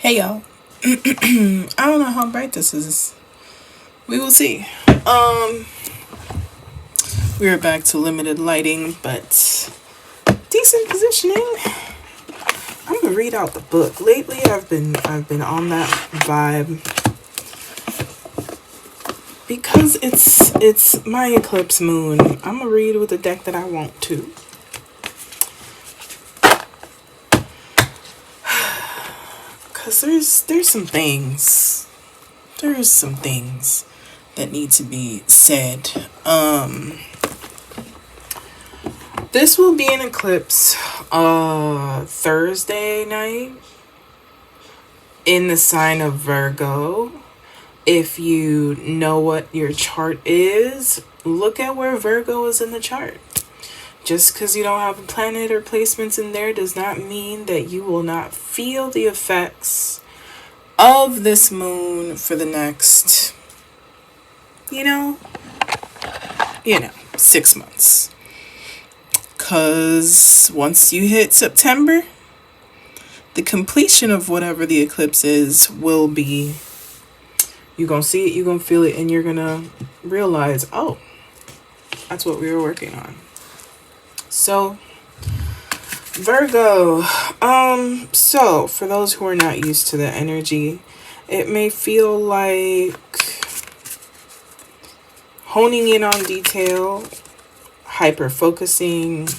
Hey y'all. I don't know how bright this is. We will see. We are back to limited lighting, but decent positioning. I'm gonna read out the book. Lately I've been on that vibe. Because it's my eclipse moon. I'm gonna read with the deck that I want to. Cause there's some things that need to be said. This will be an eclipse Thursday night in the sign of Virgo. If you know what your chart is, look at where Virgo is in the chart. Just because you don't have a planet or placements in there does not mean that you will not feel the effects of this moon for the next, 6 months. Because once you hit September, the completion of whatever the eclipse is will be, you're going to see it, you're going to feel it, and you're going to realize, oh, that's what we were working on. So, Virgo, so for those who are not used to the energy, it may feel like honing in on detail, hyper-focusing,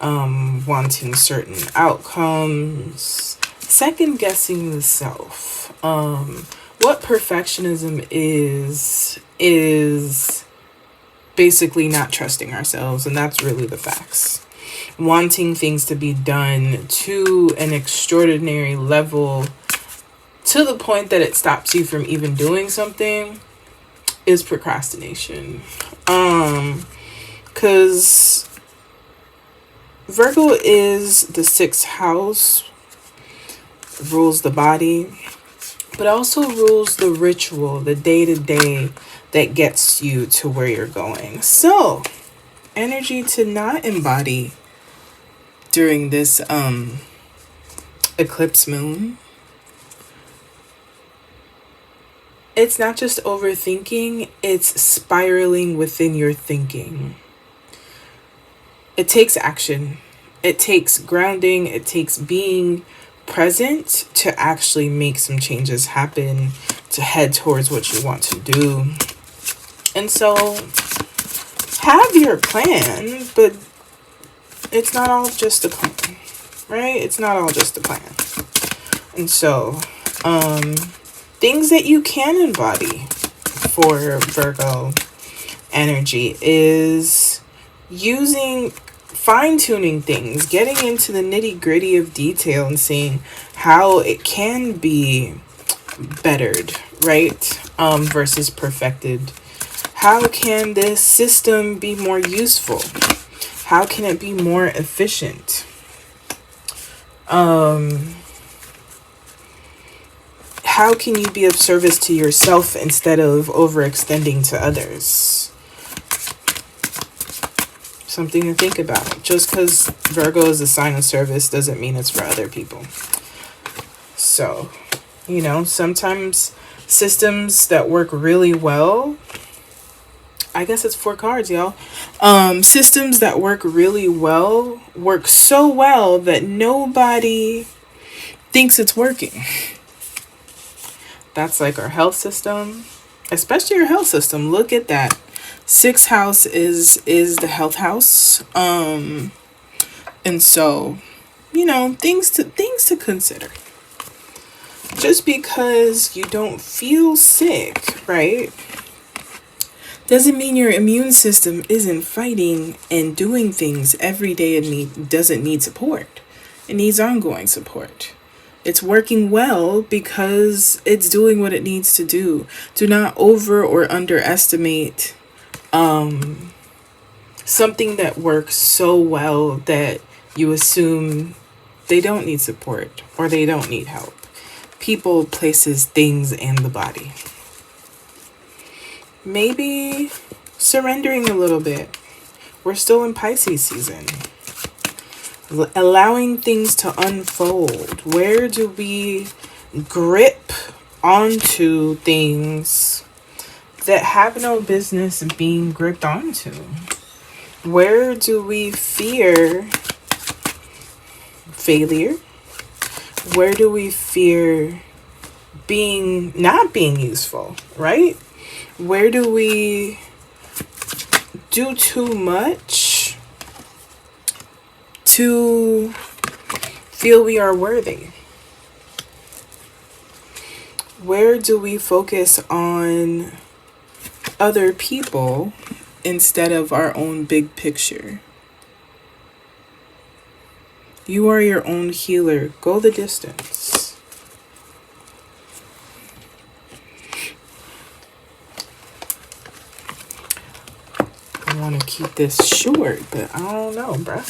wanting certain outcomes, second-guessing the self. What perfectionism is basically not trusting ourselves, and that's really the facts. Wanting things to be done to an extraordinary level to the point that it stops you from even doing something is procrastination. Because Virgo is the 6th house, rules the body, but also rules the ritual, the day-to-day that gets you to where you're going. So, energy to not embody during this eclipse moon. It's not just overthinking, it's spiraling within your thinking. It takes action. It takes grounding. It takes being present to actually make some changes happen, to head towards what you want to do. And so have your plan, but it's not all just a plan, right? It's not all just a plan. And so things that you can embody for Virgo energy is fine-tuning things, getting into the nitty-gritty of detail and seeing how it can be bettered, right? Versus perfected. How can this system be more useful? How can it be more efficient? How can you be of service to yourself instead of overextending to others? Something to think about. Just because Virgo is a sign of service doesn't mean it's for other people. So, sometimes systems that work really well, I guess it's 4 cards, y'all. Systems that work really well work so well that nobody thinks it's working. That's like our health system, especially our health system. Look at that. 6th house is the health house. And so, things to consider. Just because you don't feel sick, right, doesn't mean your immune system isn't fighting and doing things every day. It doesn't need support. It needs ongoing support. It's working well because it's doing what it needs to do. Do not over or underestimate something that works so well that you assume they don't need support or they don't need help. People, places, things, and the body. Maybe surrendering a little bit. We're still in Pisces season. Allowing things to unfold. Where do we grip onto things that have no business being gripped onto? Where do we fear failure? Where do we fear not being useful, right? Where do we do too much to feel we are worthy? Where do we focus on other people instead of our own big picture? You are your own healer. Go the distance. I want to keep this short, but I don't know, bruh.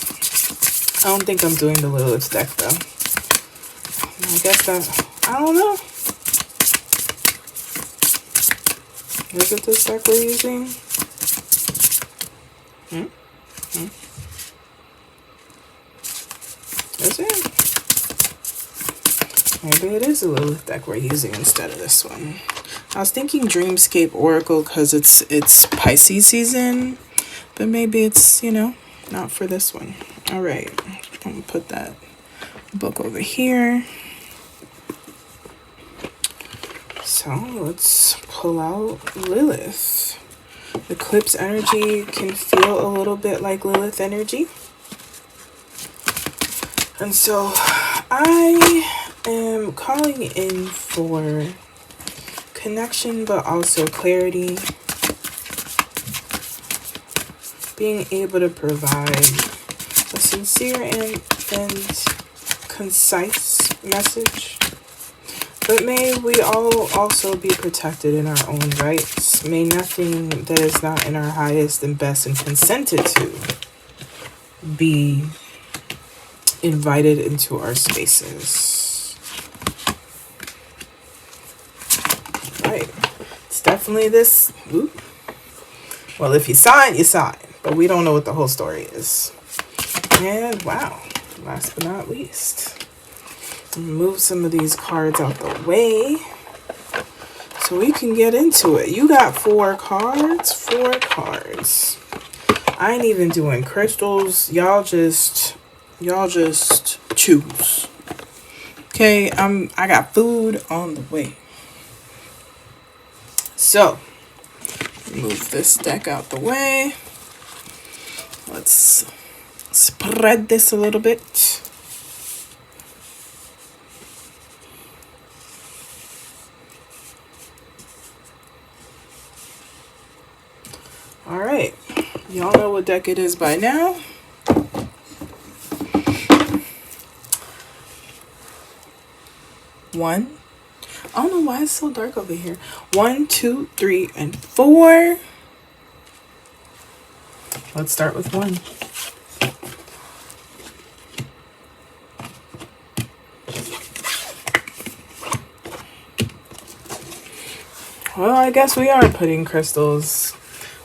I don't think I'm doing the Lilith deck, though. I guess I don't know. Is it this deck we're using? Is it? Maybe it is a Lilith deck we're using instead of this one. I was thinking Dreamscape Oracle because it's Pisces season, but maybe it's, not for this one. All right, I'm gonna put that book over here. So let's pull out Lilith. Eclipse energy can feel a little bit like Lilith energy. And so I am calling in for connection, but also clarity. Being able to provide a sincere and concise message. But may we all also be protected in our own rights. May nothing that is not in our highest and best and consented to be invited into our spaces. Right. It's definitely this. Ooh. Well, if you saw it, you saw it. But we don't know what the whole story is. And wow, last but not least. Move some of these cards out the way so we can get into it. You got 4 cards. 4 cards. I ain't even doing crystals. Y'all just choose. Okay, I got food on the way. So move this deck out the way. Let's spread this a little bit. All right, y'all know what deck it is by now. One. I don't know why it's so dark over here. 1, 2, 3, and 4. Let's start with 1. Well, I guess we are putting crystals.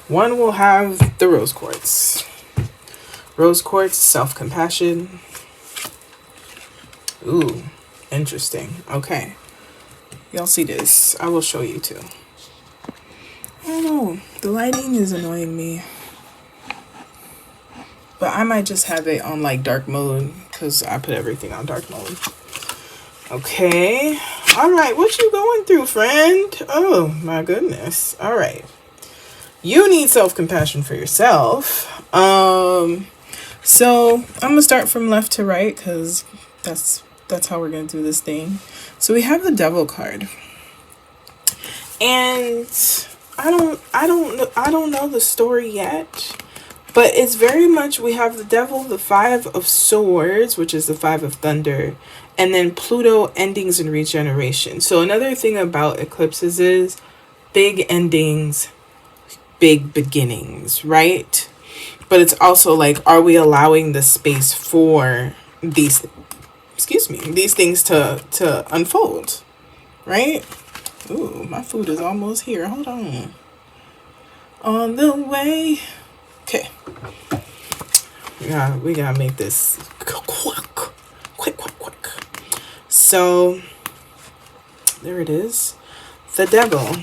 1 will have the Rose Quartz. Rose Quartz, self-compassion. Ooh, interesting. Okay. Y'all see this. I will show you too. I don't know. The lighting is annoying me. But I might just have it on like dark mode because I put everything on dark mode. Okay. All right. What you going through, friend? Oh, my goodness. All right. You need self-compassion for yourself. So I'm going to start from left to right because that's how we're going to do this thing. So we have the Devil card. And I don't know the story yet. But it's very much, we have the Devil, the 5 of Swords, which is the 5 of Thunder, and then Pluto, endings and regeneration. So another thing about eclipses is big endings, big beginnings, right? But it's also like, are we allowing the space for these things to unfold, right? Ooh, my food is almost here. Hold on. On the way. Okay. Yeah, we gotta make this quick. So There it is. The devil.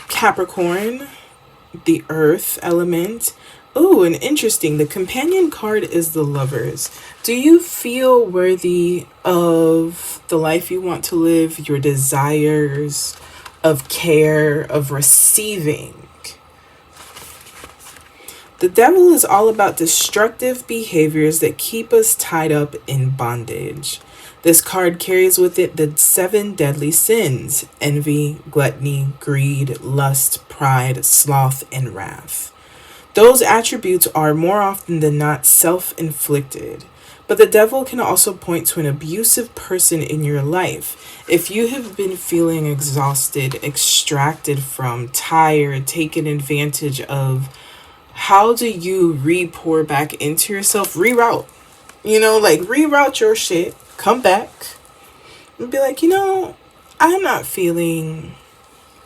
Capricorn, the earth element. Oh, and interesting. The companion card is the lovers. Do you feel worthy of the life you want to live, your desires, of care, of receiving? The devil is all about destructive behaviors that keep us tied up in bondage. This card carries with it the 7 deadly sins: envy, gluttony, greed, lust, pride, sloth, and wrath. Those attributes are more often than not self-inflicted. But the devil can also point to an abusive person in your life. If you have been feeling exhausted, extracted from, tired, taken advantage of, how do you re-pour back into yourself? Reroute. Reroute your shit. Come back. And be like, I'm not feeling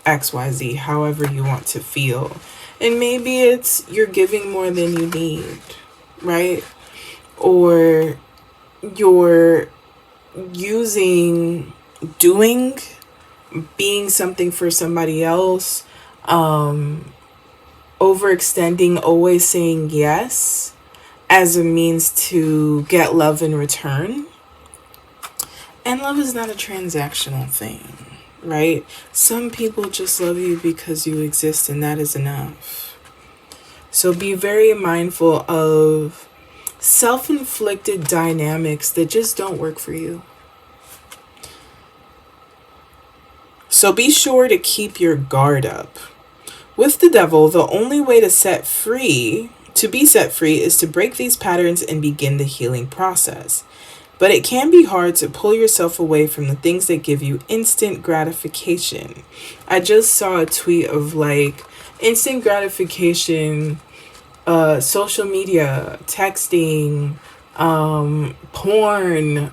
XYZ, however you want to feel. And maybe it's you're giving more than you need, right? Or you're being something for somebody else, overextending, always saying yes as a means to get love in return. And love is not a transactional thing, right? Some people just love you because you exist, and that is enough. So be very mindful of self-inflicted dynamics that just don't work for you. So be sure to keep your guard up. With the devil, the only way to be set free, is to break these patterns and begin the healing process. But it can be hard to pull yourself away from the things that give you instant gratification. I just saw a tweet of instant gratification, social media, texting, porn,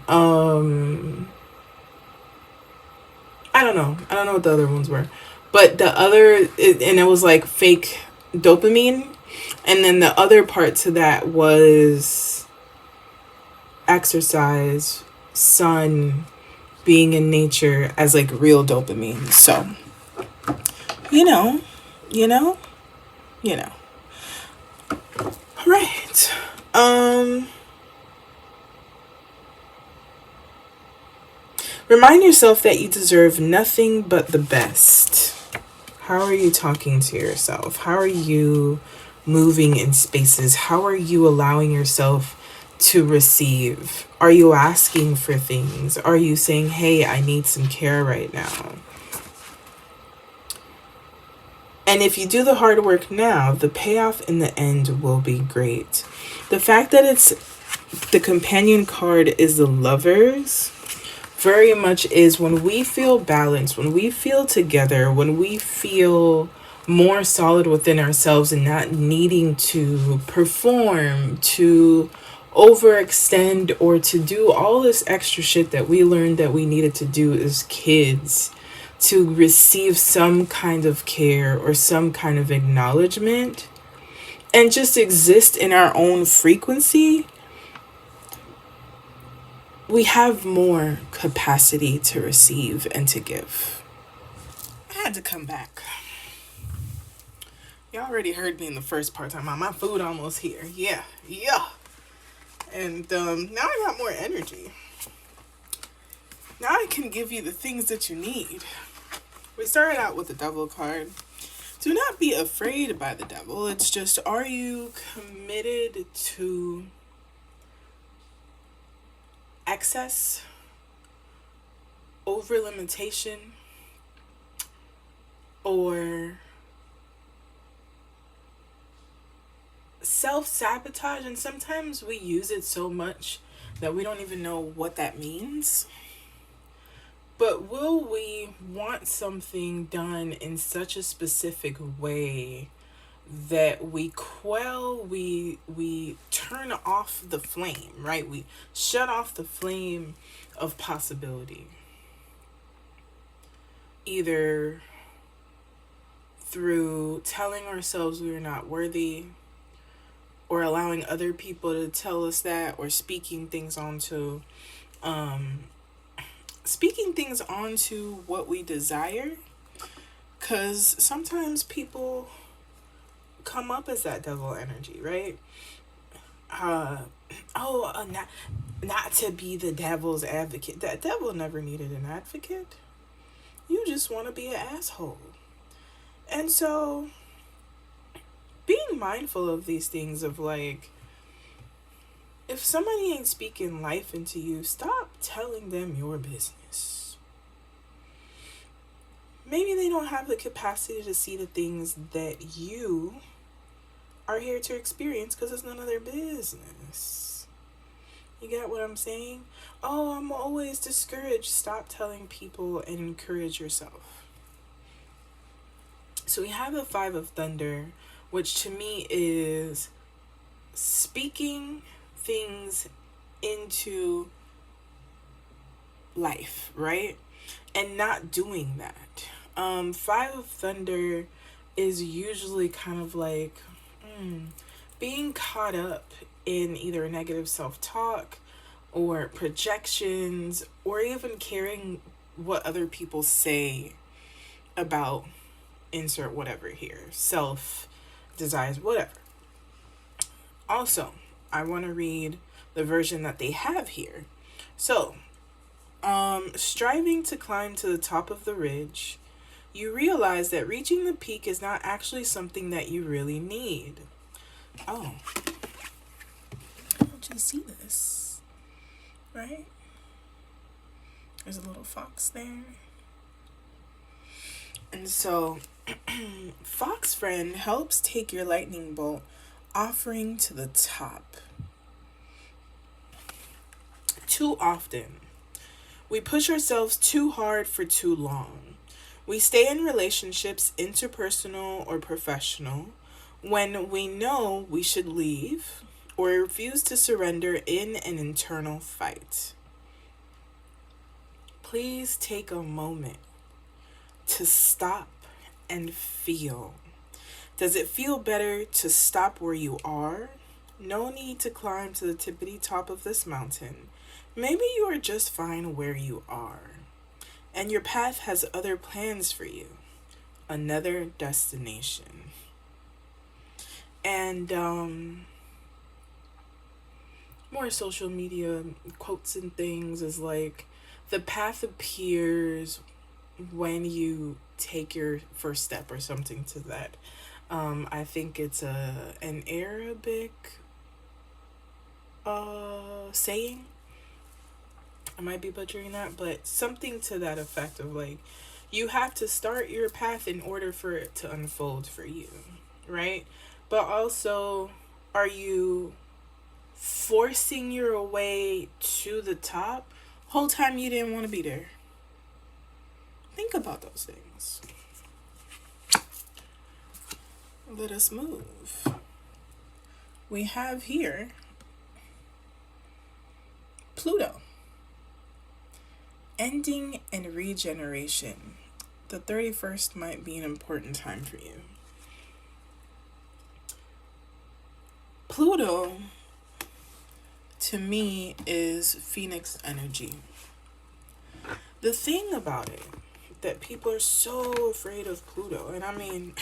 I don't know what the other ones were. But it was fake dopamine. And then the other part to that was exercise, sun, being in nature as real dopamine. So, you know. All right. Remind yourself that you deserve nothing but the best. How are you talking to yourself? How are you moving in spaces? How are you allowing yourself to receive? Are you asking for things? Are you saying, hey, I need some care right now? And if you do the hard work now, the payoff in the end will be great. The fact that the companion card is the lovers very much is when we feel balanced, when we feel together, when we feel more solid within ourselves and not needing to perform, to overextend, or to do all this extra shit that we learned that we needed to do as kids to receive some kind of care or some kind of acknowledgement and just exist in our own frequency, we have more capacity to receive and to give. I had to come back. Y'all already heard me in the first part talking about my food almost here. Yeah. And now I got more energy. Now I can give you the things that you need. We started out with the devil card. Do not be afraid by the devil. It's just, are you committed to excess, over limitation, or self-sabotage? And sometimes we use it so much that we don't even know what that means. But will we want something done in such a specific way that we turn off the flame, right? We shut off the flame of possibility. Either through telling ourselves we are not worthy, or allowing other people to tell us that, or speaking things onto speaking things onto what we desire, because sometimes people come up as that devil energy, right? Not to be the devil's advocate. That devil never needed an advocate. You just want to be an asshole. And so being mindful of these things of like, if somebody ain't speaking life into you, stop telling them your business. Maybe they don't have the capacity to see the things that you are here to experience because it's none of their business. You get what I'm saying? Oh, I'm always discouraged. Stop telling people and encourage yourself. So we have the Five of Thunder, which to me is speaking things into life, right? And not doing that. Five of Thunder is usually kind of like being caught up in either negative self-talk or projections, or even caring what other people say about insert whatever here, self, desires, whatever. Also, I want to read the version that they have here. So, striving to climb to the top of the ridge, you realize that reaching the peak is not actually something that you really need. Oh, don't you see this? Right? There's a little fox there. And so, Fox Friend helps take your lightning bolt, offering to the top. Too often, we push ourselves too hard for too long. We stay in relationships, interpersonal or professional, when we know we should leave, or refuse to surrender in an internal fight. Please take a moment to stop and feel. Does it feel better to stop where you are? No need to climb to the tippity top of this mountain. Maybe you are just fine where you are, and your path has other plans for you, another destination. And more social media quotes and things is like, the path appears when you take your first step, or something to that. I think it's an Arabic saying. I might be butchering that, but something to that effect of like, you have to start your path in order for it to unfold for you, right? But also, are you forcing your way to the top whole time you didn't want to be there? Think about those things. Let us move. We have here Pluto. Ending and regeneration. The 31st might be an important time for you. Pluto, to me, is Phoenix energy. The thing about it, that people are so afraid of Pluto, and I mean,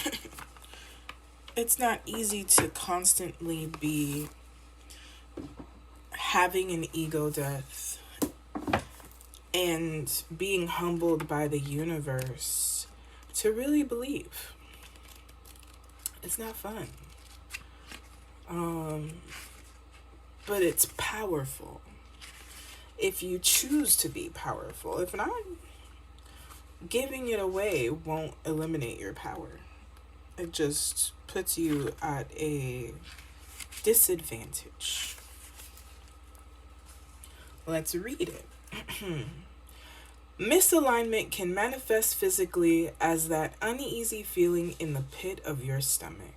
it's not easy to constantly be having an ego death and being humbled by the universe to really believe. It's not fun. But it's powerful if you choose to be powerful. If not, giving it away won't eliminate your power. It just puts you at a disadvantage. Let's read it. Misalignment can manifest physically as that uneasy feeling in the pit of your stomach.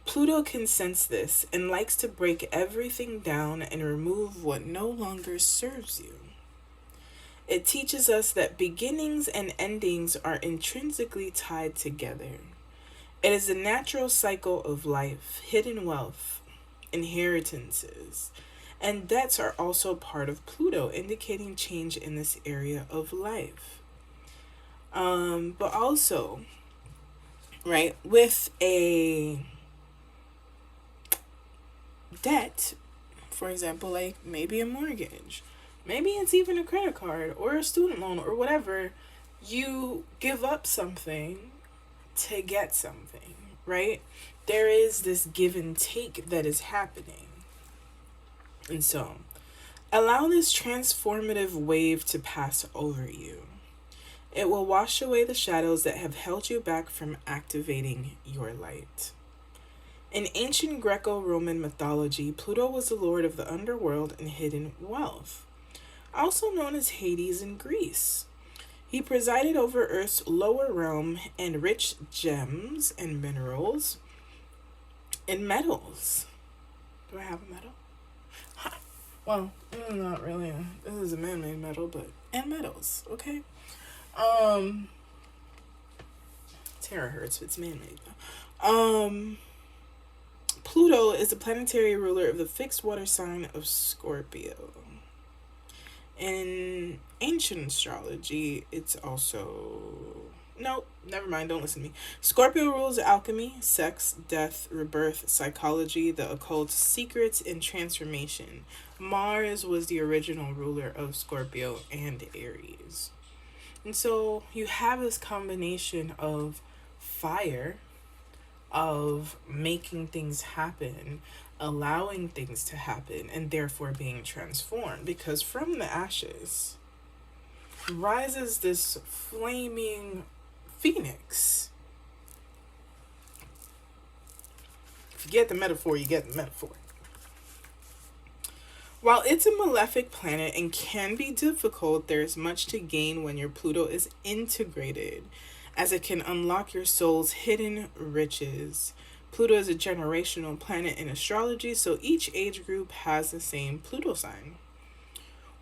Pluto can sense this and likes to break everything down and remove what no longer serves you. It teaches us that beginnings and endings are intrinsically tied together. It is a natural cycle of life, hidden wealth, inheritances, And debts are also part of Pluto, indicating change in this area of life. But also, right, with a debt, for example, like maybe a mortgage, maybe it's even a credit card or a student loan or whatever, you give up something to get something, right? There is this give and take that is happening. And so, allow this transformative wave to pass over you. It will wash away the shadows that have held you back from activating your light. In ancient Greco-Roman mythology, Pluto was the lord of the underworld and hidden wealth, also known as Hades in Greece. He presided over Earth's lower realm and rich gems and minerals and metals. Do I have a metal? Well, not really. This is a man-made metal, but and metals, okay? Terahertz, it's man-made. Pluto is the planetary ruler of the fixed water sign of Scorpio. In ancient astrology, it's also... Nope, never mind, don't listen to me. Scorpio rules alchemy, sex, death, rebirth, psychology, the occult, secrets, and transformation. Mars was the original ruler of Scorpio and Aries. And so you have this combination of fire, of making things happen, allowing things to happen, and therefore being transformed. Because from the ashes rises this flaming phoenix. If you get the metaphor, you get the metaphor. While it's a malefic planet and can be difficult, there's much to gain when your Pluto is integrated, as it can unlock your soul's hidden riches. Pluto is a generational planet in astrology, so each age group has the same Pluto sign.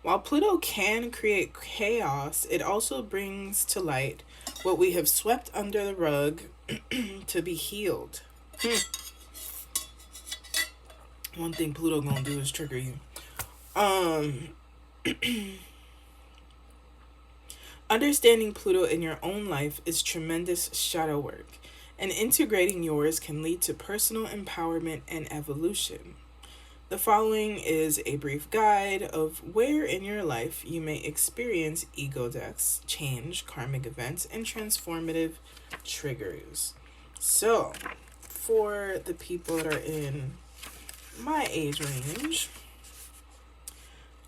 While Pluto can create chaos, it also brings to light what we have swept under the rug to be healed. One thing Pluto gonna do is trigger you. Understanding Pluto in your own life is tremendous shadow work, and integrating yours can lead to personal empowerment and evolution. The following is a brief guide of where in your life you may experience ego deaths, change, karmic events, and transformative triggers. So, for the people that are in my age range,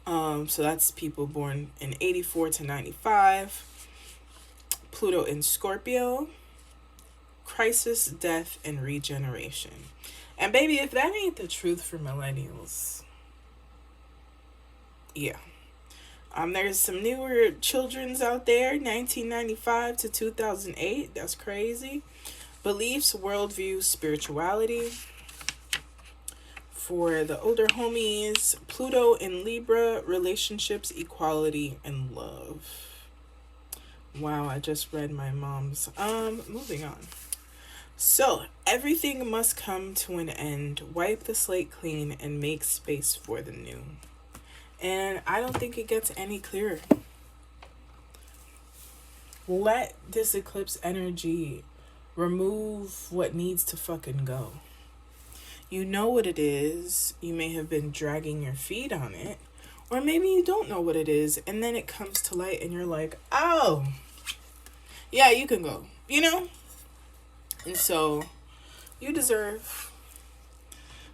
so that's people born in 84 to 95, Pluto in Scorpio, crisis, death, and regeneration. And baby, if that ain't the truth for millennials, yeah. There's some newer children's out there, 1995 to 2008. That's crazy. Beliefs, worldview, spirituality. For the older homies, Pluto in Libra, relationships, equality, and love. Wow, I just read my mom's. Moving on. So, everything must come to an end. Wipe the slate clean and make space for the new. And I don't think it gets any clearer. Let this eclipse energy remove what needs to fucking go. You know what it is. You may have been dragging your feet on it. Or maybe you don't know what it is. And then it comes to light and you're like, oh, yeah, you can go. You know? And so, you deserve.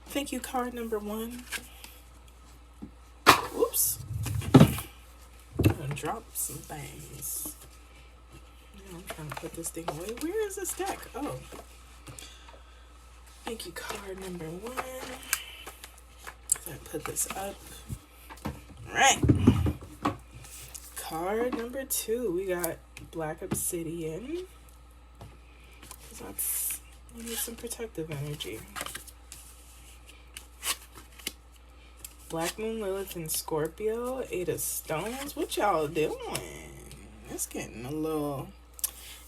Thank you, card number 1. Whoops. I'm gonna drop some things. I'm trying to put this thing away. Where is this deck? Oh. Thank you, card number 1. So I put this up. Alright. Card number 2. We got Black Obsidian. That's, you need some protective energy. Black Moon, Lilith, and Scorpio. 8 of Stones. What y'all doing? It's getting a little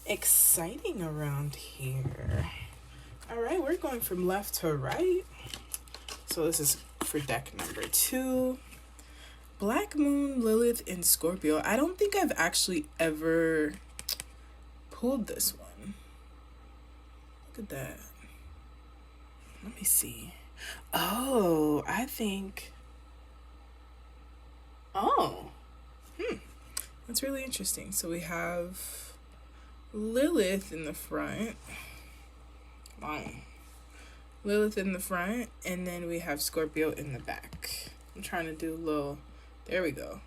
exciting around here. Alright, we're going from left to right. So this is for deck number 2. Black Moon, Lilith, and Scorpio. I don't think I've actually ever pulled this one. Look at that. Let me see. Oh, I think... Oh. That's really interesting. So we have Lilith in the front. Wow. Lilith in the front, and then we have Scorpio in the back. I'm trying to do a little... There we go.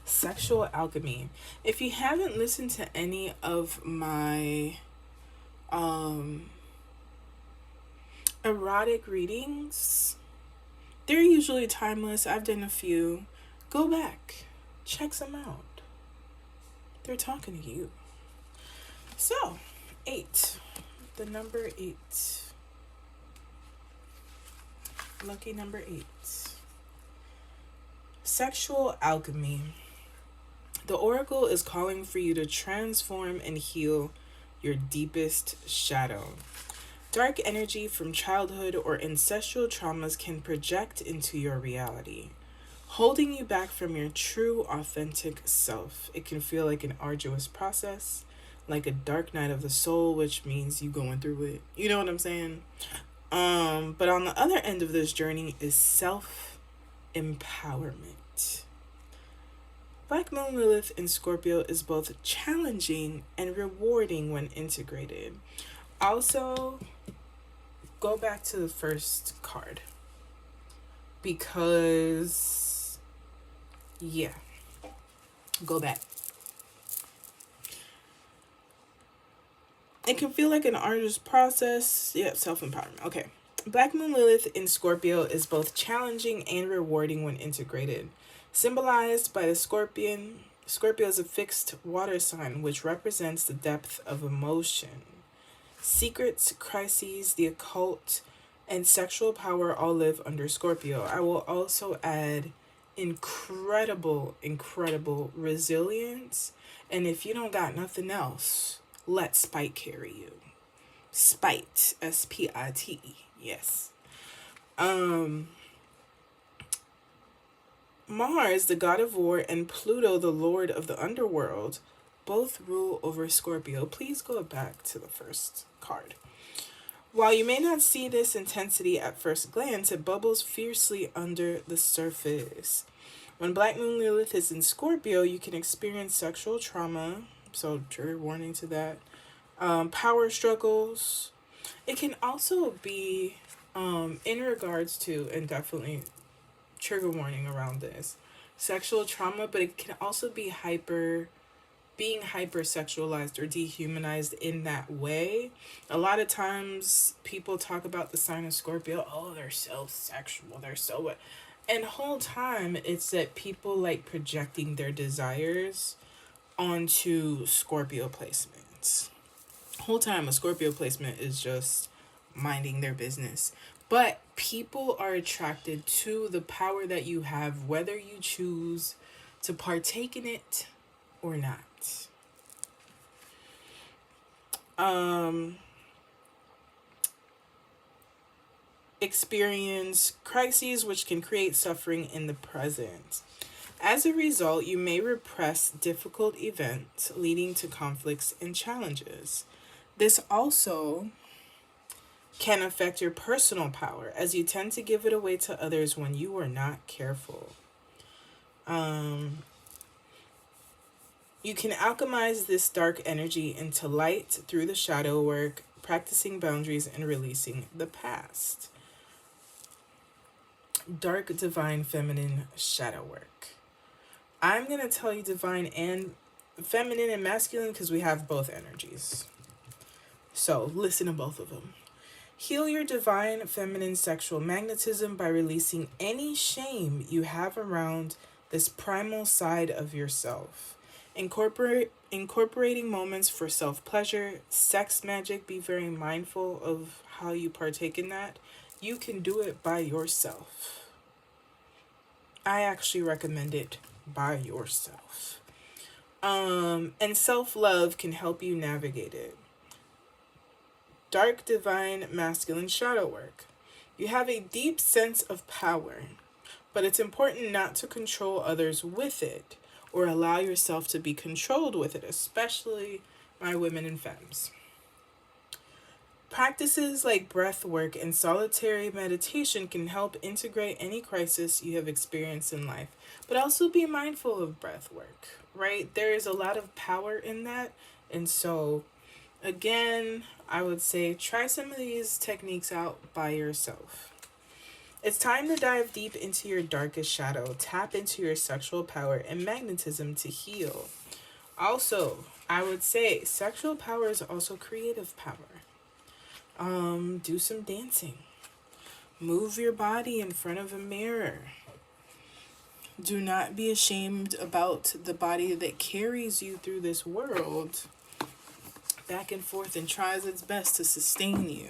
Sexual alchemy. If you haven't listened to any of my erotic readings, they're usually timeless. I've done a few. Go back. Check some out. They're talking to you. So, 8. The number 8. Lucky number 8. Sexual alchemy. The oracle is calling for you to transform and heal your deepest shadow. Dark energy from childhood or ancestral traumas can project into your reality, holding you back from your true, authentic self. It can feel like an arduous process, like a dark night of the soul, which means you going through it. You know what I'm saying? But on the other end of this journey is self-empowerment. Black Moon, Lilith, in Scorpio is both challenging and rewarding when integrated. Also, go back to the first card. Because, yeah. Go back. It can feel like an arduous process. Yeah, self-empowerment. Okay. Black Moon Lilith in Scorpio is both challenging and rewarding when integrated. Symbolized by the scorpion, Scorpio is a fixed water sign, which represents the depth of emotion. Secrets, crises, the occult, and sexual power all live under Scorpio. I will also add incredible resilience. And if you don't got nothing else, let spite carry you. Spite, S-P-I-T-E, yes. Mars, the god of war, and Pluto, the lord of the underworld, both rule over Scorpio. Please go back to the first card. While you may not see this intensity at first glance, it bubbles fiercely under the surface. When Black Moon Lilith is in Scorpio, you can experience sexual trauma, so trigger warning to that. Power struggles. It can also be in regards to, and definitely trigger warning around this, sexual trauma, but it can also be being hypersexualized or dehumanized in that way. A lot of times people talk about the sign of Scorpio, oh, they're so sexual, they're so what, and the whole time it's that people like projecting their desires onto Scorpio placements. Whole time a Scorpio placement is just minding their business, but people are attracted to the power that you have, whether you choose to partake in it or not. Experience crises which can create suffering in the present. As a result, you may repress difficult events, leading to conflicts and challenges. This also can affect your personal power, as you tend to give it away to others when you are not careful. You can alchemize this dark energy into light through the shadow work, practicing boundaries and releasing the past. Dark, divine, feminine shadow work. I'm going to tell you divine and feminine and masculine because we have both energies. So listen to both of them. Heal your divine feminine sexual magnetism by releasing any shame you have around this primal side of yourself. Incorporating moments for self-pleasure, sex magic. Be very mindful of how you partake in that. You can do it by yourself. I actually recommend it by yourself. And self-love can help you navigate it. Dark, divine, masculine shadow work. You have a deep sense of power, but it's important not to control others with it or allow yourself to be controlled with it, especially my women and femmes. Practices like breath work and solitary meditation can help integrate any crisis you have experienced in life. But also be mindful of breath work, right? There is a lot of power in that. And so, again, I would say try some of these techniques out by yourself. It's time to dive deep into your darkest shadow, tap into your sexual power and magnetism to heal. Also, I would say sexual power is also creative power. Do some dancing. Move your body in front of a mirror. Do not be ashamed about the body that carries you through this world, back and forth, and tries its best to sustain you.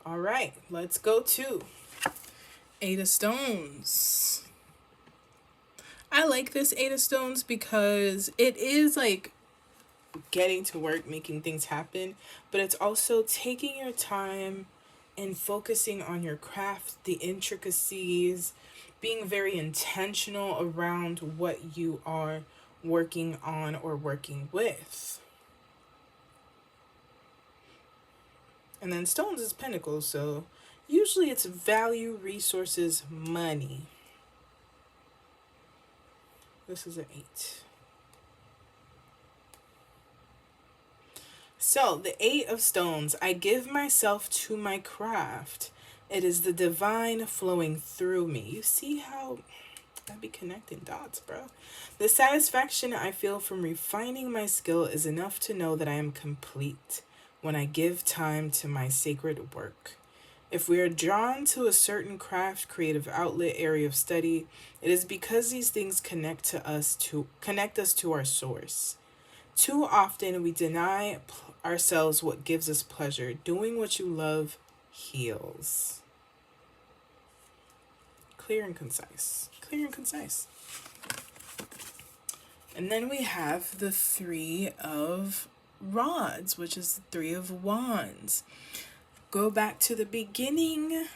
All right, let's go to Eight of Stones. I like this Eight of Stones because it is like getting to work, making things happen, but it's also taking your time and focusing on your craft, the intricacies, being very intentional around what you are working on or working with. And then stones is pentacles, so usually it's value, resources, money. This is an 8. So, the 8 of Stones, I give myself to my craft. It is the divine flowing through me. You see how I be connecting dots, bro. The satisfaction I feel from refining my skill is enough to know that I am complete when I give time to my sacred work. If we are drawn to a certain craft, creative outlet, area of study, it is because these things connect us to our source. Too often we deny ourselves what gives us pleasure. Doing what you love heals. Clear and concise. Clear and concise. And then we have the 3 of Rods, which is the 3 of Wands. Go back to the beginning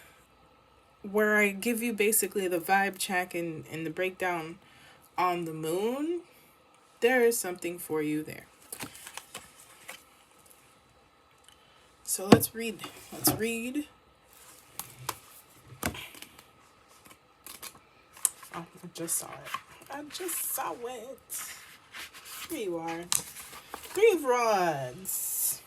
where I give you basically the vibe check and the breakdown on the moon. There is something for you there. So let's read. Let's read. Oh, I just saw it. Here you are. 3 of Rods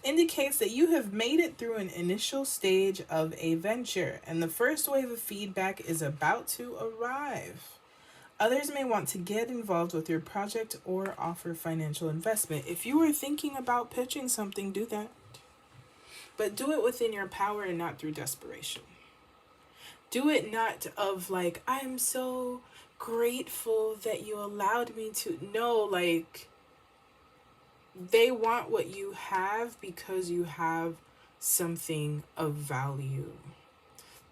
indicates that you have made it through an initial stage of a venture, and the first wave of feedback is about to arrive. Others may want to get involved with your project or offer financial investment. If you are thinking about pitching something, do that. But do it within your power and not through desperation. Do it not of like, I am so grateful that you allowed me to. No, like, they want what you have because you have something of value.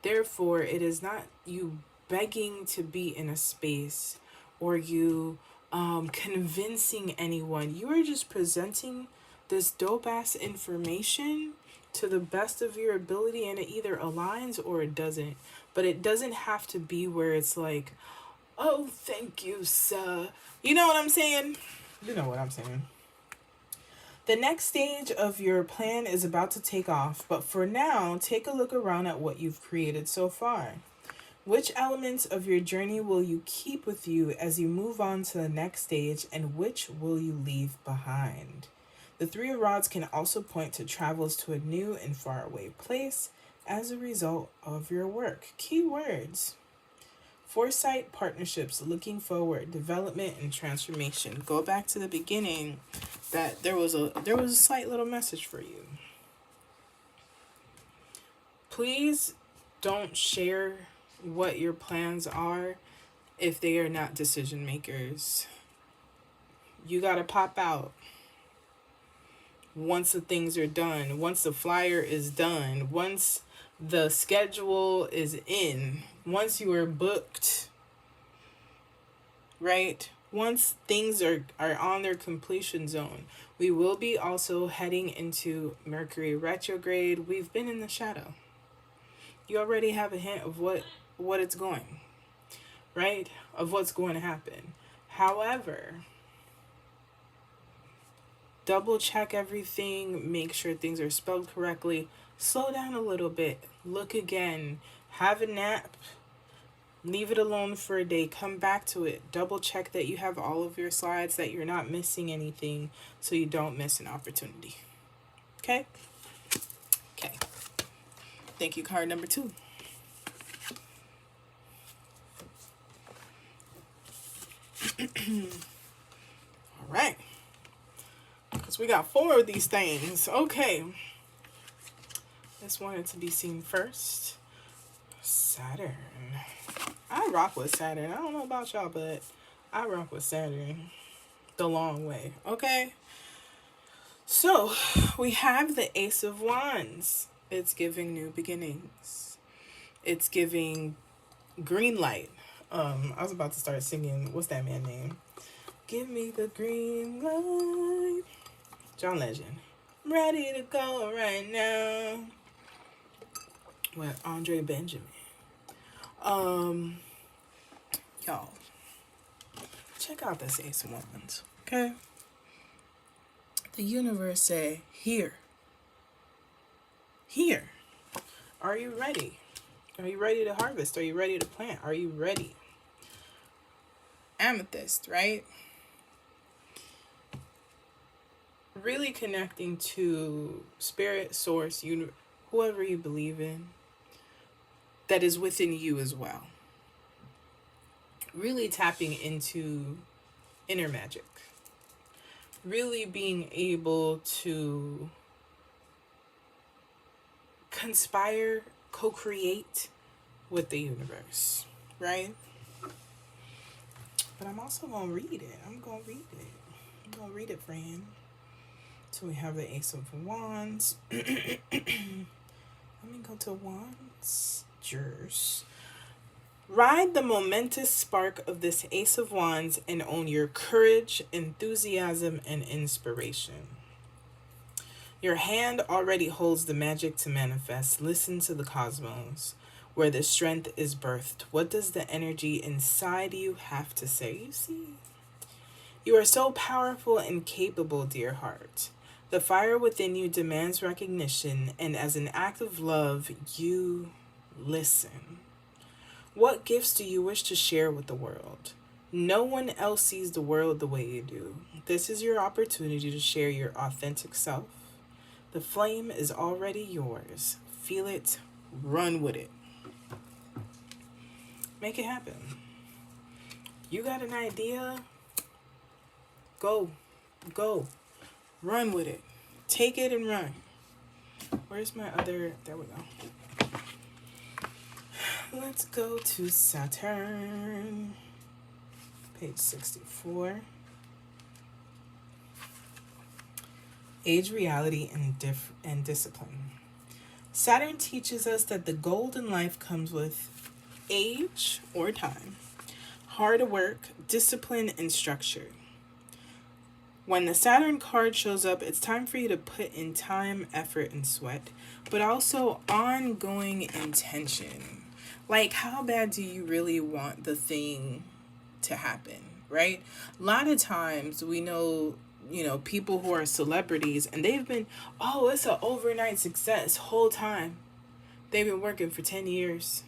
Therefore, it is not you begging to be in a space or you convincing anyone. You are just presenting this dope ass information to the best of your ability, and it either aligns or it doesn't. But it doesn't have to be where it's like, oh, thank you, sir. You know what I'm saying? You know what I'm saying. The next stage of your plan is about to take off, but for now, take a look around at what you've created so far. Which elements of your journey will you keep with you as you move on to the next stage, and which will you leave behind? The 3 of Rods can also point to travels to a new and faraway place as a result of your work. Keywords: foresight, partnerships, looking forward, development, and transformation. Go back to the beginning. That there was a slight little message for you. Please don't share what your plans are if they are not decision makers. You gotta pop out once the things are done, once the flyer is done, once the schedule is in, once you are booked, right? Once things are on their completion zone, we will be also heading into Mercury retrograde. We've been in the shadow. You already have a hint of what it's going, right? Of what's going to happen. However, double check everything, make sure things are spelled correctly, slow down a little bit, look again, have a nap, leave it alone for a day, come back to it, double check that you have all of your slides, that you're not missing anything, so you don't miss an opportunity. Okay? Okay. Thank you, card number 2. All right. Because we got 4 of these things. Okay. This wanted to be seen first. Saturn. I rock with Saturn. I don't know about y'all, but I rock with Saturn the long way. Okay. So we have the Ace of Wands. It's giving new beginnings. It's giving green light. I was about to start singing. What's that man's name? Give me the green light. John Legend. I'm ready to go right now. With Andre Benjamin. Y'all, check out this Ace of Wands, okay? The universe say, here. Are you ready? Are you ready to harvest? Are you ready to plant? Are you ready? Amethyst, right? Really connecting to spirit, source, whoever you believe in, that is within you as well. Really tapping into inner magic. Really being able to conspire, co-create with the universe, right? But I'm also going to read it. I'm going to read it, friend. So we have the Ace of Wands. Let me go to Wands. Jers. Ride the momentous spark of this Ace of Wands and own your courage, enthusiasm, and inspiration. Your hand already holds the magic to manifest. Listen to the cosmos, where the strength is birthed. What does the energy inside you have to say? You see? You are so powerful and capable, dear heart. The fire within you demands recognition, and as an act of love, you listen. What gifts do you wish to share with the world? No one else sees the world the way you do. This is your opportunity to share your authentic self. The flame is already yours. Feel it. Run with it. Make it happen. You got an idea? Go. Run with it. Take it and run. Where's my other... There we go. Let's go to Saturn. Page 64. Age, reality, and discipline. Saturn teaches us that the gold in life comes with age or time, hard work, discipline, and structure. When the Saturn card shows up, it's time for you to put in time, effort, and sweat, but also ongoing intention. Like, how bad do you really want the thing to happen, right? A lot of times we know, people who are celebrities and they've been, it's an overnight success whole time. They've been working for 10 years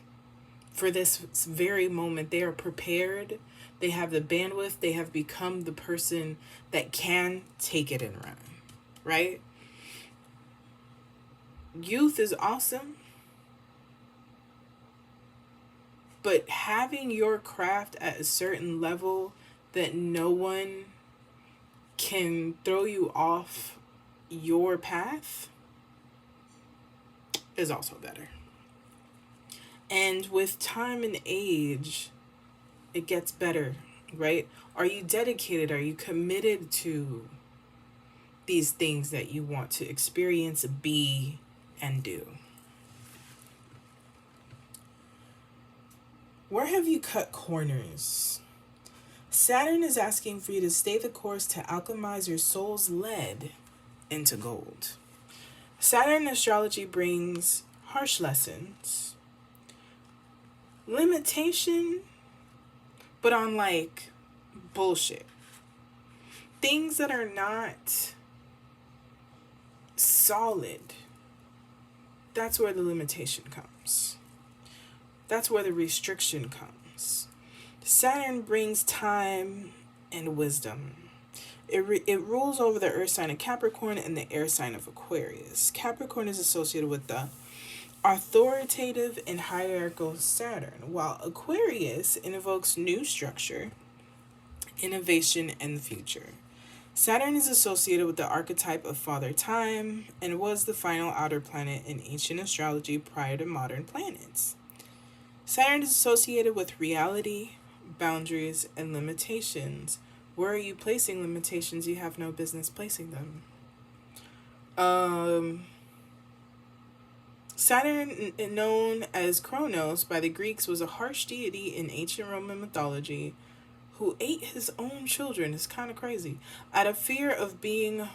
for this very moment. They are prepared. They have the bandwidth. They have become the person that can take it and run, right? Youth is awesome. But having your craft at a certain level that no one can throw you off your path is also better. And with time and age, it gets better, right? Are you dedicated? Are you committed to these things that you want to experience, be, and do? Where have you cut corners? Saturn is asking for you to stay the course to alchemize your soul's lead into gold. Saturn in astrology brings harsh lessons, limitation, but on like bullshit. Things that are not solid. That's where the limitation comes. That's where the restriction comes. Saturn brings time and wisdom. It rules over the earth sign of Capricorn and the air sign of Aquarius. Capricorn is associated with the authoritative and hierarchical Saturn, while Aquarius invokes new structure, innovation, and the future. Saturn is associated with the archetype of Father Time and was the final outer planet in ancient astrology prior to modern planets. Saturn is associated with reality, boundaries, and limitations. Where are you placing limitations? You have no business placing them. Saturn, known as Kronos by the Greeks, was a harsh deity in ancient Roman mythology who ate his own children. It's kind of crazy. Out of fear of being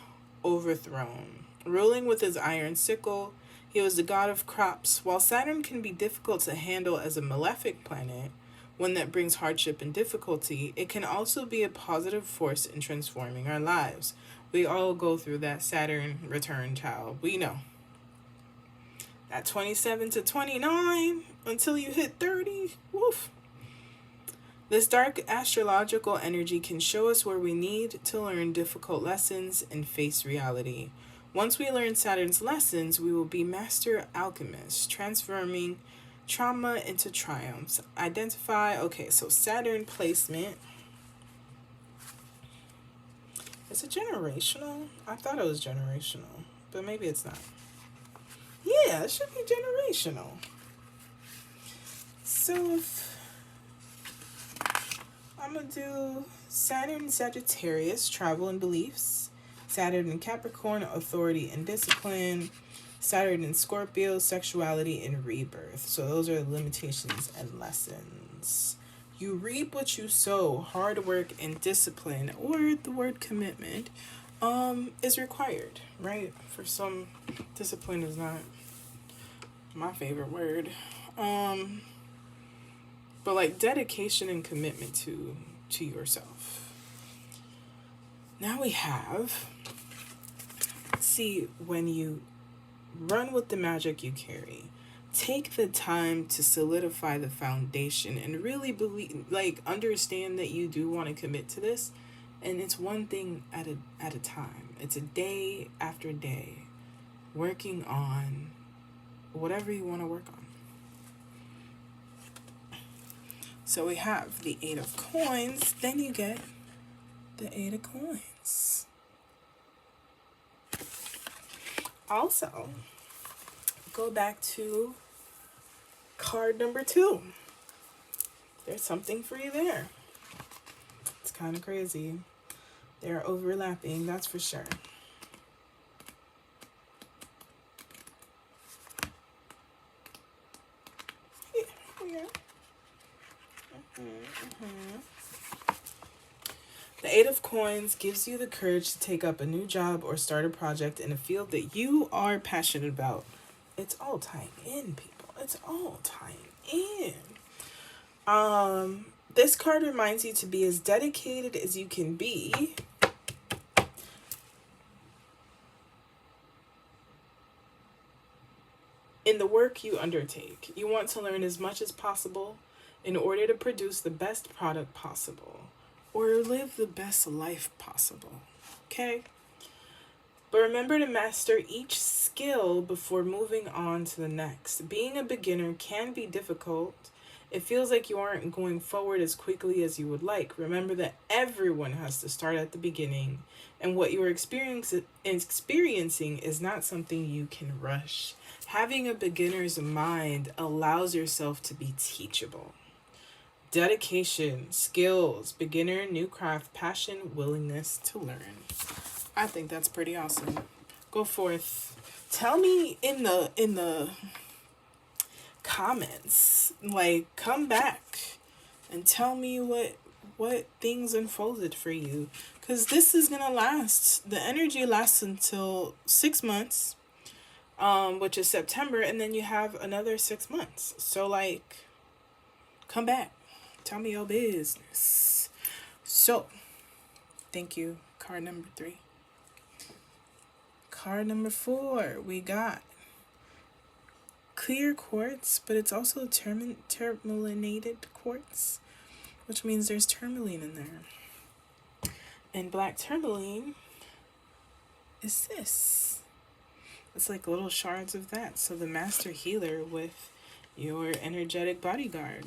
overthrown. Ruling with his iron sickle, he was the god of crops. While Saturn can be difficult to handle as a malefic planet, one that brings hardship and difficulty, it can also be a positive force in transforming our lives. We all go through that Saturn return, child. We know. At 27 to 29, until you hit 30, woof. This dark astrological energy can show us where we need to learn difficult lessons and face reality. Once we learn Saturn's lessons, we will be master alchemists, transforming trauma into triumphs. Identify, okay, so Saturn placement. Is it generational? I thought it was generational, but maybe it's not. Yeah, it should be generational. So I'm going to do Saturn Sagittarius, travel and beliefs. Saturn in Capricorn, authority and discipline. Saturn in Scorpio, sexuality and rebirth. So those are the limitations and lessons. You reap what you sow. Hard work and discipline, or the word commitment, is required, right? For some, discipline is not my favorite word. But like dedication and commitment to yourself. Now we have, see, when you run with the magic you carry, take the time to solidify the foundation and really believe, like, understand that you do want to commit to this. And it's one thing at a time. It's a day after day, working on whatever you want to work on. So we have the 8 of coins, then you get the 8 of coins. Also, go back to card number 2. There's something for you there. It's kind of crazy. They're overlapping, that's for sure. Yeah. The 8 of coins gives you the courage to take up a new job or start a project in a field that you are passionate about. It's all tying in, people. It's all tying in. This card reminds you to be as dedicated as you can be in the work you undertake. You want to learn as much as possible in order to produce the best product possible or live the best life possible. Okay? But remember to master each skill before moving on to the next. Being a beginner can be difficult. It feels like you aren't going forward as quickly as you would like. Remember that everyone has to start at the beginning, and what you're experiencing is not something you can rush. Having a beginner's mind allows yourself to be teachable. Dedication, skills, beginner, new craft, passion, willingness to learn. I think that's pretty awesome. Go forth. Tell me in the comments, like, come back and tell me what what things unfolded for you. Because this is going to last. The energy lasts until 6 months, which is September. And then you have another 6 months. So, like, come back. Tell me your business. So, thank you. Card number 3. Card number 4, we got clear quartz, but it's also tourmalinated quartz, which means there's tourmaline in there. And black tourmaline is this. It's like little shards of that. So the master healer with your energetic bodyguard.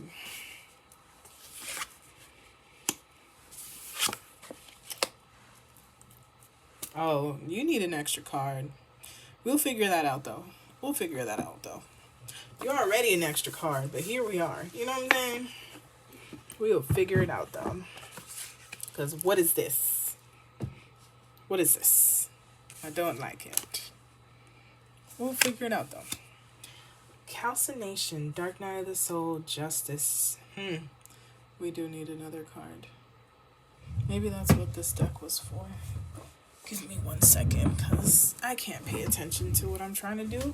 Oh, you need an extra card. We'll figure that out, though. You're already an extra card, but here we are. You know what I'm saying? We'll figure it out, though. Because what is this? What is this? I don't like it. We'll figure it out, though. Calcination, Dark Night of the Soul, Justice. We do need another card. Maybe that's what this deck was for. Give me 1 second, because I can't pay attention to what I'm trying to do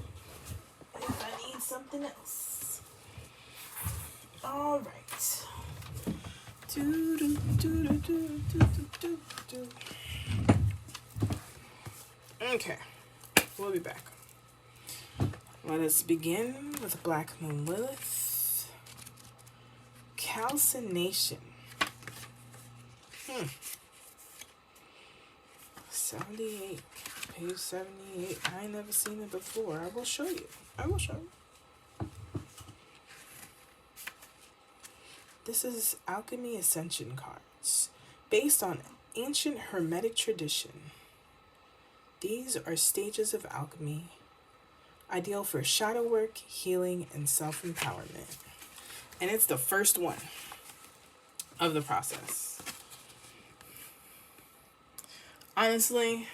if I need something else. All right. Okay, we'll be back. Let us begin with Black Moon Lilith. Calcination. 78. Page 78. I ain't never seen it before. I will show you. This is Alchemy Ascension cards. Based on ancient Hermetic tradition, these are stages of alchemy, ideal for shadow work, healing, and self-empowerment. And it's the first one of the process. Honestly,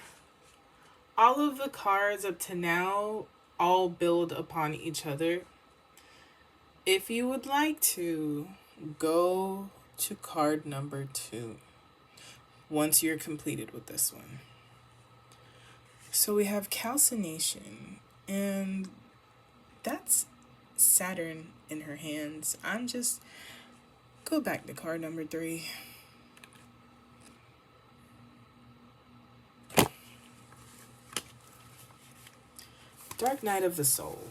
all of the cards up to now all build upon each other. If you would like to, go to card number 2 once you're completed with this one. So we have calcination, and that's Saturn in her hands. Go back to card number 3. Dark Night of the Soul.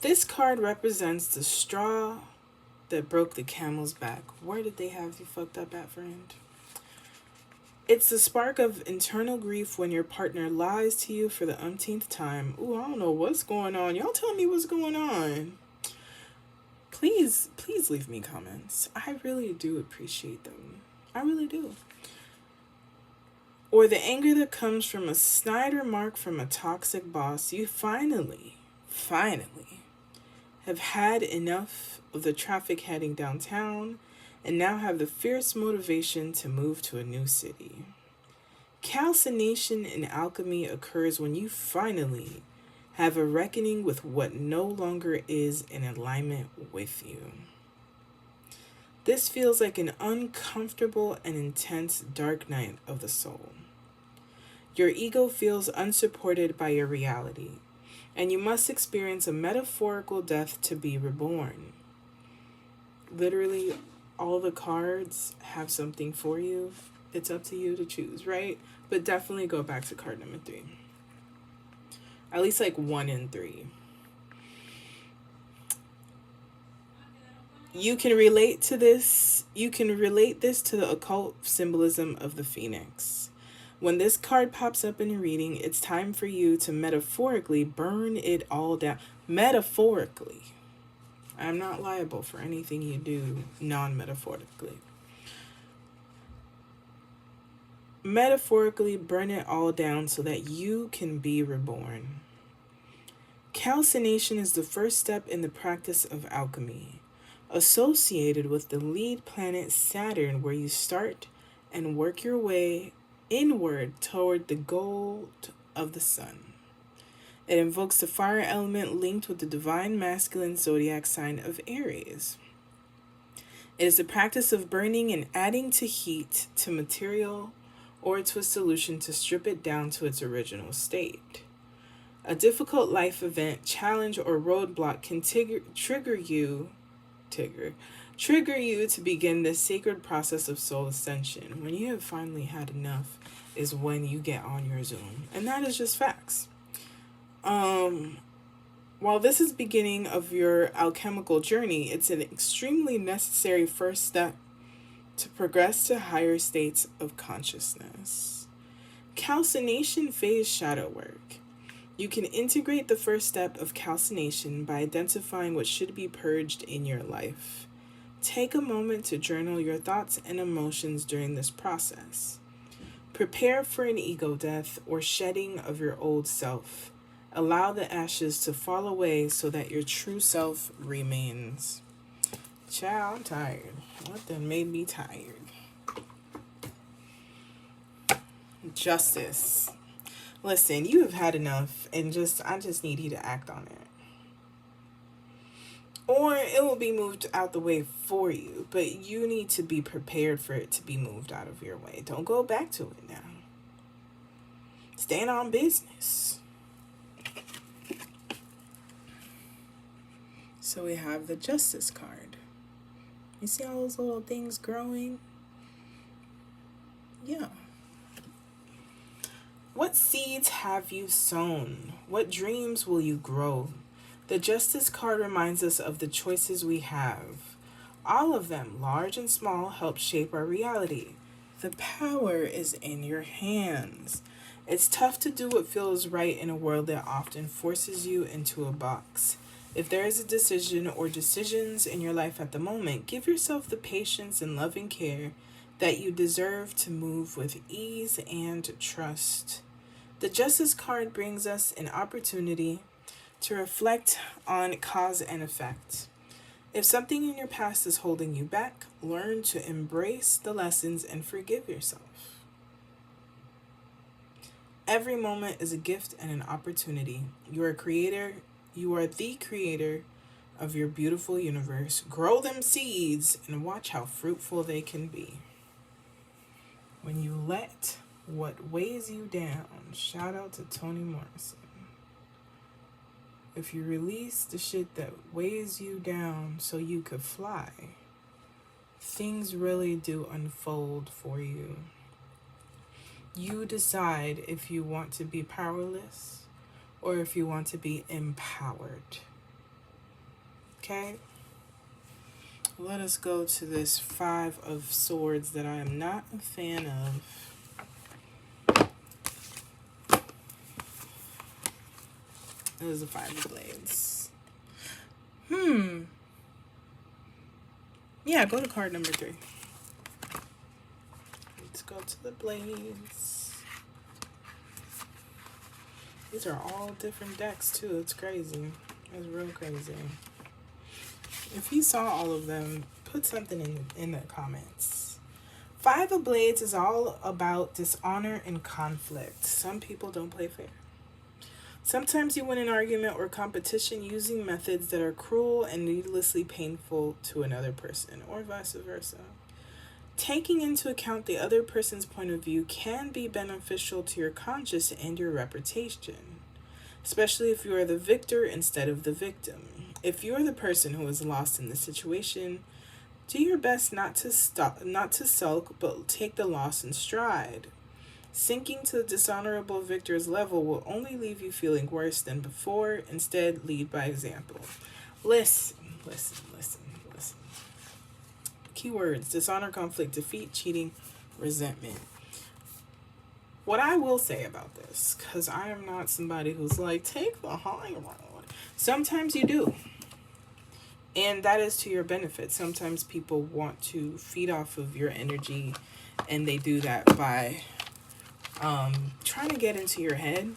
This card represents the straw that broke the camel's back. Where did they have you fucked up at, friend? It's the spark of internal grief when your partner lies to you for the umpteenth time. Ooh, I don't know what's going on. Y'all tell me what's going on. Please leave me comments. I really do appreciate them. I really do. Or the anger that comes from a snide remark from a toxic boss. You finally have had enough of the traffic heading downtown and now have the fierce motivation to move to a new city. Calcination in alchemy occurs when you finally have a reckoning with what no longer is in alignment with you. This feels like an uncomfortable and intense dark night of the soul. Your ego feels unsupported by your reality, and you must experience a metaphorical death to be reborn. Literally, all the cards have something for you. It's up to you to choose, right? But definitely go back to card number 3. At least like 1 and 3. You can relate this to the occult symbolism of the phoenix. When this card pops up in a reading, it's time for you to metaphorically burn it all down. Metaphorically. I'm not liable for anything you do non-metaphorically. Metaphorically burn it all down so that you can be reborn. Calcination is the first step in the practice of alchemy, associated with the lead planet Saturn, where you start and work your way inward toward the goal of the sun. It invokes the fire element linked with the divine masculine zodiac sign of Aries. It is the practice of burning and adding to heat to material or to a solution to strip it down to its original state. A difficult life event, challenge, or roadblock can trigger you to begin this sacred process of soul ascension. When you have finally had enough is when you get on your Zoom. And that is just facts. While this is beginning of your alchemical journey, it's an extremely necessary first step to progress to higher states of consciousness. Calcination phase shadow work. You can integrate the first step of calcination by identifying what should be purged in your life. Take a moment to journal your thoughts and emotions during this process. Prepare for an ego death or shedding of your old self. Allow the ashes to fall away so that your true self remains. Child, I'm tired. What done made me tired? Justice. Listen, you have had enough, and I just need you to act on it. Or it will be moved out the way for you, but you need to be prepared for it to be moved out of your way. Don't go back to it now. Stand on business. So we have the Justice card. You see all those little things growing? Yeah. What seeds have you sown? What dreams will you grow? The Justice card reminds us of the choices we have. All of them, large and small, help shape our reality. The power is in your hands. It's tough to do what feels right in a world that often forces you into a box. If there is a decision or decisions in your life at the moment, give yourself the patience and loving care that you deserve to move with ease and trust. The Justice card brings us an opportunity to reflect on cause and effect. If something in your past is holding you back, learn to embrace the lessons and forgive yourself. Every moment is a gift and an opportunity. You are the creator of your beautiful universe. Grow them seeds and watch how fruitful they can be. When you let what weighs you down, shout out to Toni Morrison. If you release the shit that weighs you down so you could fly, things really do unfold for you. You decide if you want to be powerless or if you want to be empowered. Okay? Let us go to this Five of Swords that I am not a fan of. This is the Five of Blades. Yeah, go to card number 3. Let's go to the Blades. These are all different decks too. It's crazy. It's real crazy. If you saw all of them, put something in the comments. Five of Blades is all about dishonor and conflict. Some people don't play fair. Sometimes you win an argument or competition using methods that are cruel and needlessly painful to another person, or vice versa. Taking into account the other person's point of view can be beneficial to your conscience and your reputation, especially if you are the victor instead of the victim. If you are the person who is lost in the situation, do your best not to sulk, but take the loss in stride. Sinking to the dishonorable victor's level will only leave you feeling worse than before. Instead, lead by example. Listen. Keywords: dishonor, conflict, defeat, cheating, resentment. What I will say about this, because I am not somebody who's like, take the high road. Sometimes you do. And that is to your benefit. Sometimes people want to feed off of your energy, and they do that by trying to get into your head,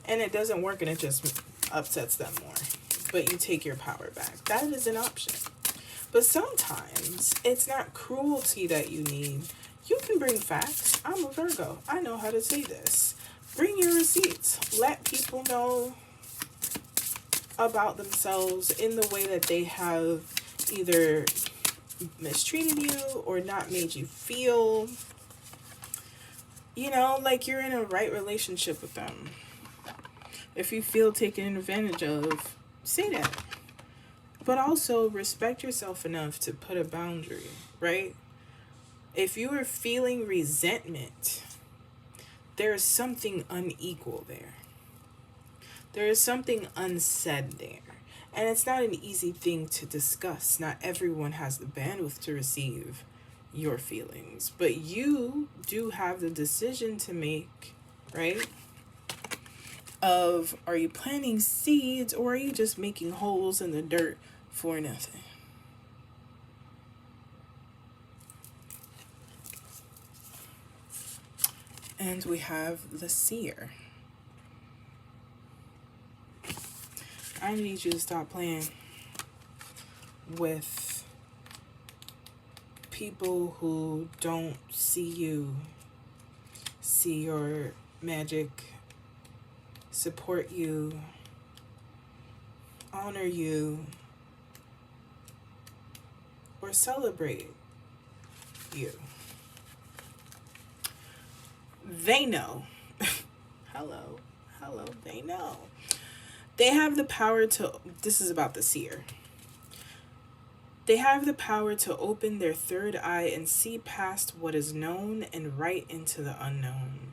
and it doesn't work, and it just upsets them more. But you take your power back. That is an option. But sometimes it's not cruelty that you need. You can bring facts. I'm a Virgo. I know how to say this. Bring your receipts. Let people know about themselves in the way that they have either mistreated you or not made you feel, like you're in a right relationship with them. If you feel taken advantage of, say that. But also respect yourself enough to put a boundary, right? If you are feeling resentment, there is something unequal there. There is something unsaid there. And it's not an easy thing to discuss. Not everyone has the bandwidth to receive your feelings. But you do have the decision to make, right? Of, are you planting seeds or are you just making holes in the dirt for nothing? And we have the seer. I need you to stop playing with people who don't see you, see your magic, support you, honor you, or celebrate you. They know. Hello, they know. They have the power to, this is about the seer. They have the power to open their third eye and see past what is known and right into the unknown.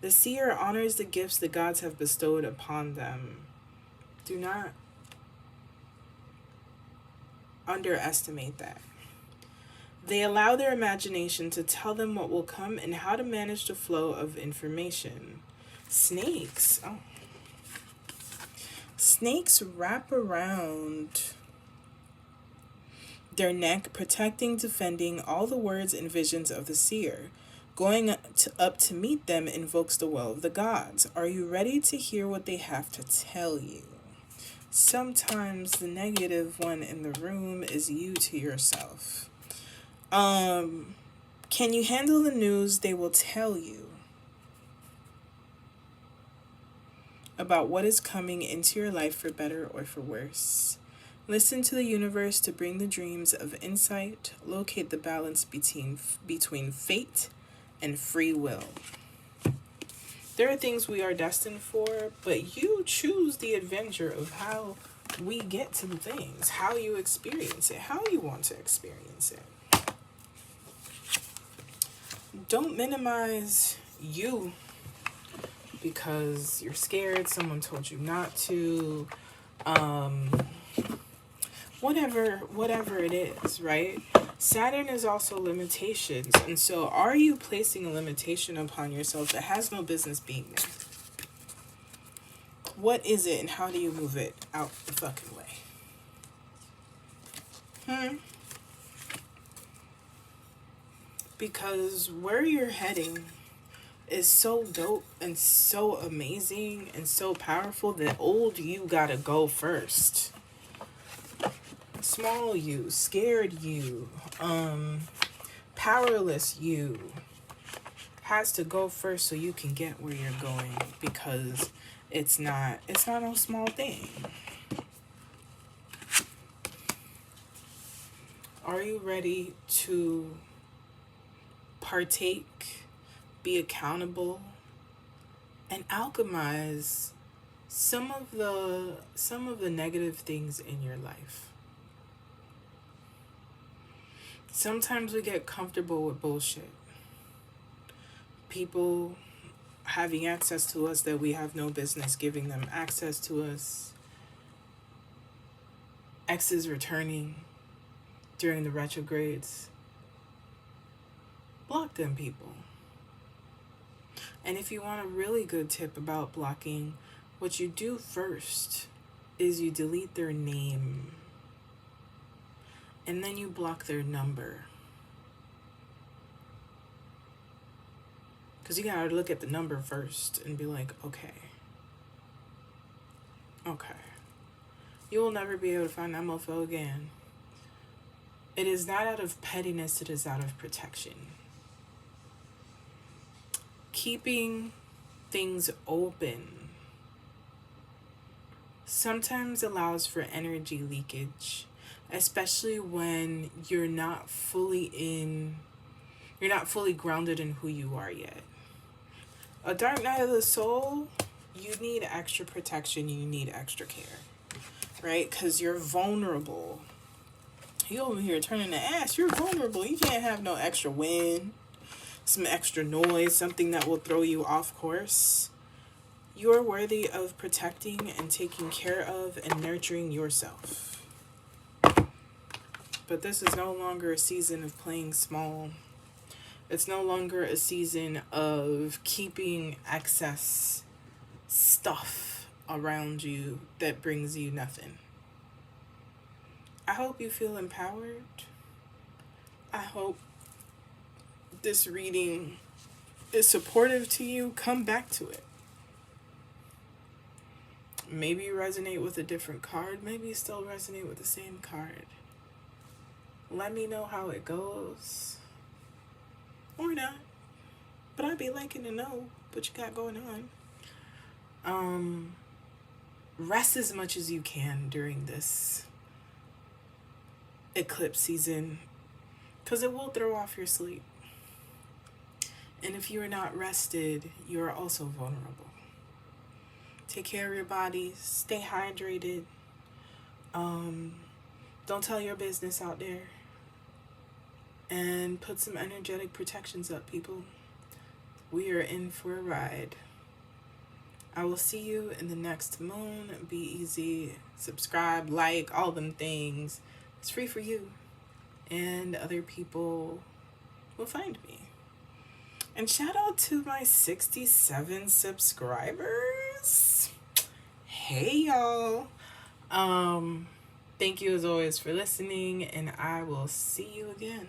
The seer honors the gifts the gods have bestowed upon them. Do not underestimate that. They allow their imagination to tell them what will come and how to manage the flow of information. Snakes. Oh. Snakes wrap around their neck, protecting, defending all the words and visions of the seer. Going up to meet them invokes the will of the gods. Are you ready to hear what they have to tell you? Sometimes the negative one in the room is you to yourself. Can you handle the news they will tell you about what is coming into your life for better or for worse? Listen to the universe to bring the dreams of insight. Locate the balance between fate and free will. There are things we are destined for, but you choose the adventure of how we get to the things, how you experience it, how you want to experience it. Don't minimize you because you're scared, someone told you not to, whatever it is, right? Saturn is also limitations, and so are you placing a limitation upon yourself that has no business being there? What is it and how do you move it out the fucking way? Because where you're heading is so dope and so amazing and so powerful that old you gotta go first. Small you, scared you, powerless you has to go first so you can get where you're going, because it's not no small thing. Are you ready to partake, be accountable, and alchemize some of the negative things in your life? Sometimes we get comfortable with bullshit. People having access to us that we have no business giving them access to us. Exes returning during the retrogrades. Block them people. And if you want a really good tip about blocking, what you do first is you delete their name. And then you block their number. Because you gotta look at the number first and be like, okay. You will never be able to find that mofo again. It is not out of pettiness, it is out of protection. Keeping things open sometimes allows for energy leakage. especially when you're not fully grounded in who you are yet. A dark night of the soul, you need extra protection, you need extra care, right? Because you're vulnerable. You over here turning the ass, you're vulnerable. You can't have no extra wind, some extra noise, something that will throw you off course. You're worthy of protecting and taking care of and nurturing yourself. But this is no longer a season of playing small. It's no longer a season of keeping excess stuff around you that brings you nothing. I hope you feel empowered. I hope this reading is supportive to you. Come back to it. Maybe you resonate with a different card. Maybe you still resonate with the same card. Let me know how it goes. Or not. But I'd be liking to know what you got going on. Rest as much as you can during this eclipse season, because it will throw off your sleep. And if you are not rested, you are also vulnerable. Take care of your body. Stay hydrated. Don't tell your business out there. And put some energetic protections up, people. We are in for a ride. I will see you in the next moon. Be easy. Subscribe, like, all them things. It's free for you. And other people will find me. And shout out to my 67 subscribers. Hey, y'all. Thank you as always for listening, and I will see you again.